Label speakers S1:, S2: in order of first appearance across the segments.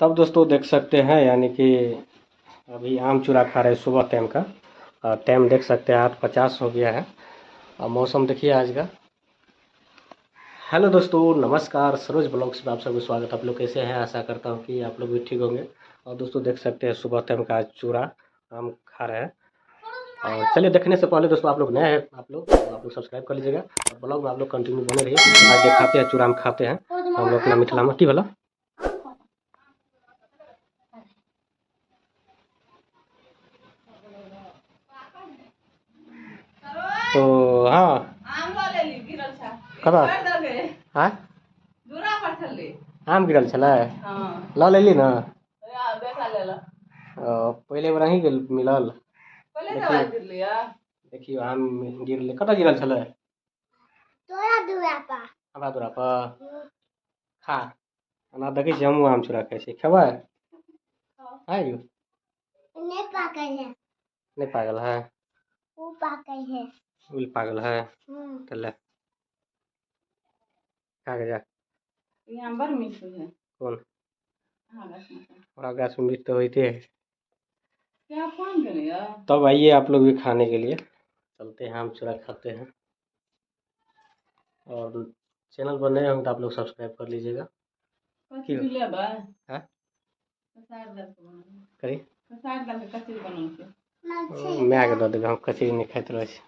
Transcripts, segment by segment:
S1: तब दोस्तों देख सकते हैं, यानी कि अभी आम चूरा खा रहे हैं सुबह टाइम का। टाइम देख सकते हैं 8:50 हो गया है। और मौसम देखिए आज का। हेलो दोस्तों, नमस्कार। सरोज ब्लॉग्स में आप सबको स्वागत। आप लोग कैसे हैं? आशा करता हूँ कि आप लोग भी ठीक होंगे। और दोस्तों देख सकते हैं सुबह टाइम का आज चूरा आम खा रहे हैं। और चलिए, देखने से पहले दोस्तों, आप लोग नए हैं, आप लोग सब्सक्राइब कर लीजिएगा और ब्लॉग में आप लोग कंटिन्यू बने रहिए। आज दिखाते हैं चूरा आम खाते हैं हम लोग अपना मिथिला मट्टी वाला। तो हाँ, कदा हाँ आम गिरल छलै, लऽ लेली ना। पहले बेर अहीं मिलल। देखियो आम गिरले, कतऽ गिरल छलै? हमरा दूरा पर। खा ओना देखै छी हमहूँ आम चूड़ा खाइ छी, खेबै? हाँ यौ, नहीं पागल है, उल पागल है। तो ले खा के जा। कौन? और गाछ में मीठ तो होते है। तब आइए आप लोग भी खाने के लिए। चलते हैं आम चूड़ा खाते हैं। और चैनल पर नए होंगे तो आप लोग सब्सक्राइब कर लीजिएगा। करी मैं आगे दऽ देबै, हम कचरी नहीं खाते रहे।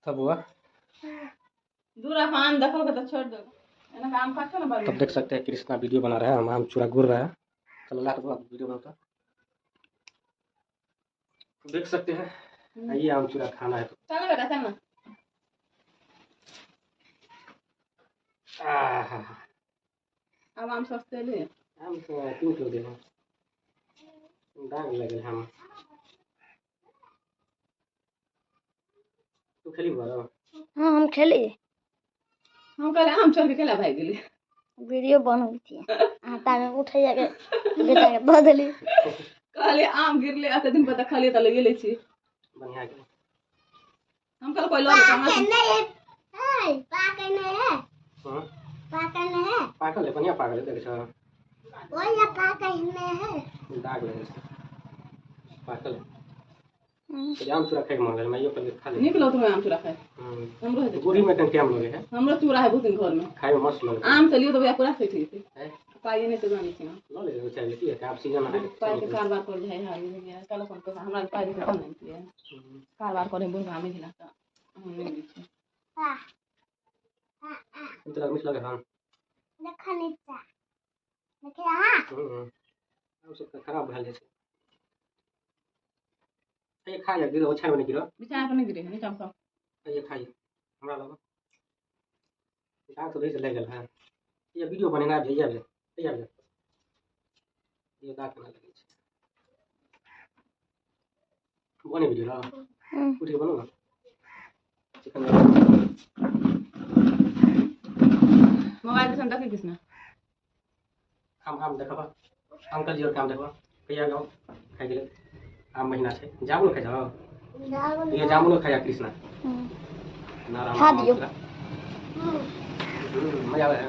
S1: तब हुआ तब देख सकते हैं कृष्णा वीडियो बना रहा है, हम आम चूड़ा गुड़ रहा है। चलो लाट वीडियो बनाता देख सकते हैं। आइए आम चूड़ा खाना है तो।
S2: अब आम सस्ते ले
S1: आम तो 3 किलो दे दाग लगे हम। तू खेली बारो?
S2: हाँ हम खेली। हम कहले आम चल के केला भाग गेली। वीडियो बनबै छी। आटा में उठै जाके बेटा के द देली। कहले आम गिरले आते दिन पर देखलिए त लगे ले छी।
S1: बढ़िया के
S2: हम कल कोई लो ले कहां से नहीं है पाकल नहीं है।
S1: हां
S2: पाकल नहीं है।
S1: पाकल है, बढ़िया पाकल है देख छ।
S2: ओए या पाकल नहीं है।
S1: दाग लगे छ पाकल है। तो आम चूड़ा खाए के मन गल, मैं यो कर खा ले।
S2: निकलो तुम आम चूड़ा खाए। हमरो है
S1: गोरी में कन टाइम लगे है।
S2: हमरो चूड़ा है बहुत दिन घर में
S1: खाए में मस्त लगे।
S2: आम चलियो तो भैया पूरा से ठीक है। पाइए नहीं तो जानी छी
S1: लो ले वो चाहिए की है आप सीजन है।
S2: पाई के कारबार कर जाए हाल में चलो कौन तो हमरा पाई के काम नहीं किया कारबार करे बुढ़ा में दिला त हम नहीं दी छी। हां
S1: इतना मिस लगे। हां
S2: देखा नहीं था देखे हां
S1: अब सब खराब भेल जाय छै। ये खा जा गिरो ओछा में गिरो
S2: बिचारा पर नहीं गिरे नहीं चमका।
S1: ये खाइए हमरा लगा दाग तो ले गेल है। ये वीडियो बनेना भेजिए भेजिए ये दाग ना लगे छै। बने वीडियो ला उठ के बनो ना चिकन
S2: मोबाइल से देखे किसने
S1: आम देखबा अंकल जी और काम देखबा कहिया गाओ खाइ गेल आम महीना छै। जामुन खाइ छ? ये जामुन खाया कृष्णा नारायण खा दियो। मजा आवे है।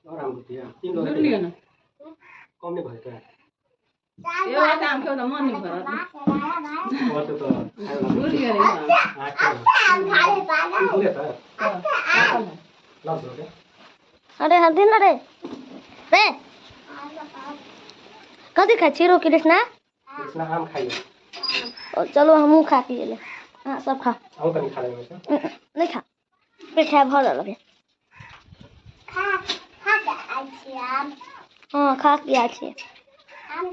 S1: और आम दिया 3 लोग
S2: लियो ना
S1: कम नहीं भरता है।
S2: ये बात आम के तो मन नहीं भरा
S1: वो तो
S2: भूल गया नहीं
S1: पूरे था लॉस हो गया।
S2: अरे हल्दी ना रे रे कथी खाइ छी रो कृष्णा
S1: आम खाइए।
S2: चलो हमहू खा पिए ले। हां सब खा
S1: आम कभी खा लेंगे
S2: नहीं खा पेट है भर लगे खा खा के आई छी आम। हां खा के आई छी आम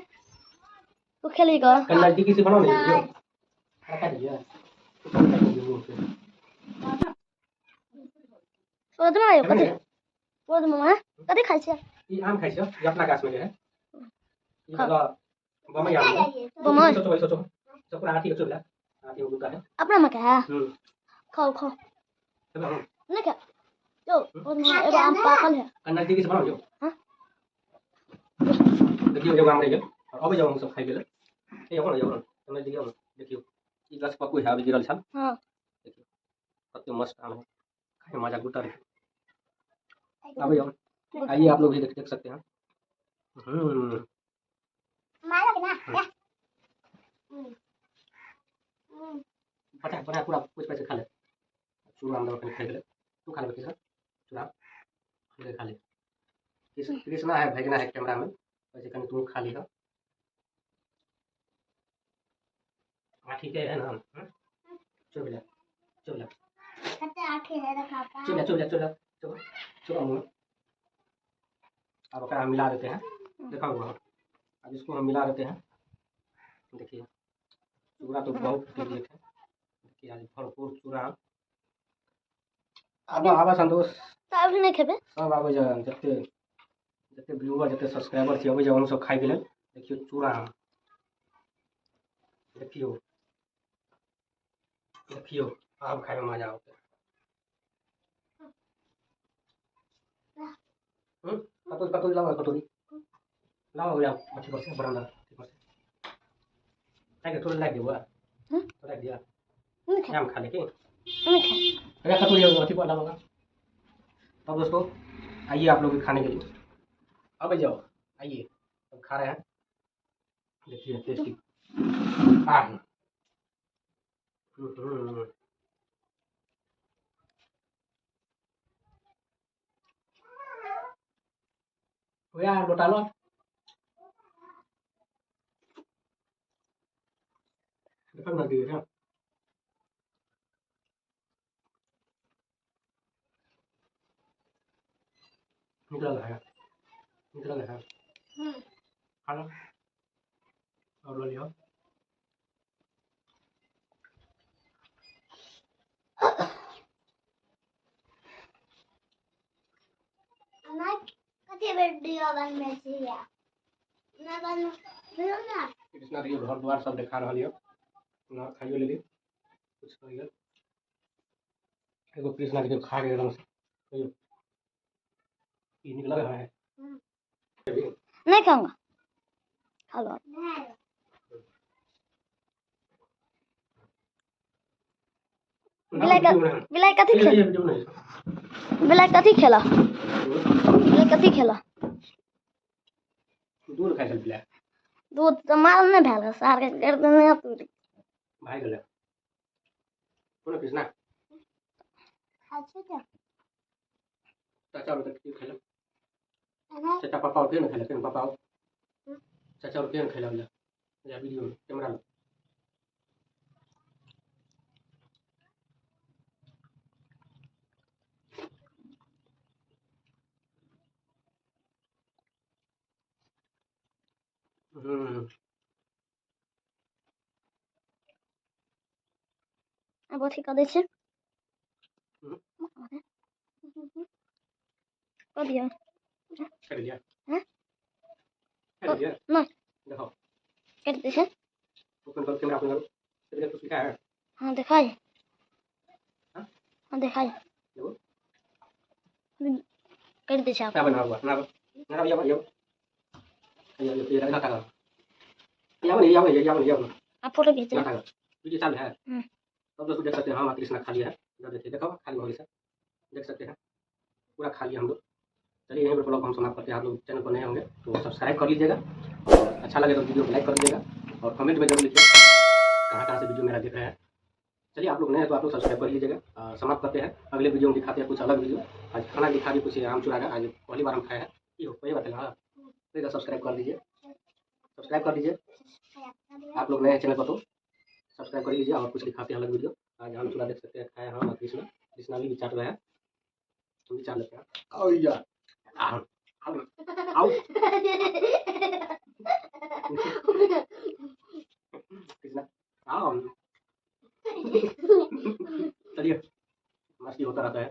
S2: तू खेली ग
S1: नजदीकी से बनाओ नहीं रखा दिया
S2: सोच में आयो कथी सोच में कथी खाइ छी?
S1: ये आम खाइ छ ये अपना गाछ में है। ये वाला बमई आम है।
S2: बमई
S1: सोचो सब पूरा हाथी का चुला हाथी में गुदा है
S2: अपना में क्या है? खाओ खाओ
S1: चलो
S2: नहीं क्या जो एगो आम पाकल है
S1: नजदीकी से बनाओ जो।
S2: हां
S1: देखियो एगो आम रह गेल और अबे जाओ हम सब खाइ गेल। ए हो ना नजदीकी आओ देखियो ई गाछ पक्कू है अभी गिरल छल।
S2: हां
S1: देखियो कते मस्त आम है खाए मजा गुटर। अभी आइए आप लोग भी देख सकते हैं। हम्म पता बना पूरा कुछ पैसे खा ले चूड़ा हम लोग अपने खाई ले तू खा ले किसी चूड़ा खा ले कृष्णा है भेजना है कैमरा में वैसे कहीं तू खा लेगा। हाँ ठीक है ना चल ले चल ले चल चल चल चल चल मुँह अब अगर हम मिला देते हैं देखा हुआ अब इसको हम मिला देते हैं। देखिए चूड़ा तो बहुत फेवरेट है देखिए आज भरपूर चूड़ा अब आवा संतोष
S2: सब नहीं खेबे
S1: सब आबे जते जते व्यूअर जते सब्सक्राइबर थी अबे जब हम सब खाई गेल देखियो चूड़ा देखियो देखियो आब खाए में मजा आते कतोरी कतोरी लाओ कतोरी लाओ यार अच्छी पर से बरामदा ठीक पर से ताकि थोड़ा लाग दिया तो लाग दिया हम खा ले के अरे कतोरी अच्छी पर लाओ अब दोस्तों आइए आप लोग भी खाने के लिए अब जाओ आइए अब खा रहे हैं देखिए टेस्टी यार लोटा लो देखो ना दिए ना निकल है खा लो और लो लियो कृष्णा दियो घर द्वार सब देखा रहा लियो ना खाइयो ले ली कुछ करियो एगो कृष्णा के खा के एकदम से ये निकल रहा है
S2: नहीं खाऊंगा खा लो बिलाई कथी खेला
S1: दूध खाइ चल बिलाई
S2: दूध तो माल नहीं भेल सार के गर्दन में टूट
S1: भाई गेले कोन कृष्णा
S2: अच्छा
S1: चाचा और तक खेला चाचा पापा और केन खेला केन पापा चाचा और केन खेला या वीडियो में कैमरा में
S2: अब अथी कर दै छै कर दिया
S1: कर दिया
S2: हैं
S1: कर दिया
S2: नहीं
S1: देखो
S2: कर दे छै
S1: ओपन कर कैमरा ओपन करो तेरे कुछ लिखा है
S2: हां दिखाई
S1: हां
S2: हां दिखाई
S1: देखो
S2: कर दे छै
S1: क्या बना हुआ ना ये ये लगा था या
S2: आप फोटो खींचे
S1: वीडियो चालू है सब लोग देख सकते हैं हम कृष्णा खा लिया है इधर देखिए देखो खाली हो गया देख सकते हैं पूरा खा लिया हम लोग। चलिए यहीं पर ब्लॉग हम समाप्त करते हैं। आप लोग चैनल पर नए होंगे तो सब्सक्राइब कर लीजिएगा और अच्छा लगे तो वीडियो को लाइक कर दीजिएगा और कमेंट में जरूर लिखिए कहाँ से वीडियो मेरा देख रहे हैं। चलिए आप लोग नए हैं तो आप लोग सब्सक्राइब कर लीजिएगा। समाप्त करते हैं अगले वीडियो में दिखाते हैं कुछ अलग वीडियो। आज खाना दिखा दिए कुछ आम चूड़ा का आज पहली बार हम खाए हैं ये पहली बात है प्लीज़ सब्सक्राइब कर दीजिए आप लोग नए हैं चैनल पर तो सब्सक्राइब कर लीजिए और कुछ दिखाते हैं अलग वीडियो। आज आम चूड़ा देख सकते हैं खाए हम कृष्णा भी चाट रहा है हम भी चाट लेते हैं और यार आओ कृष्णा आओ चलिए मस्ती होता रहता है।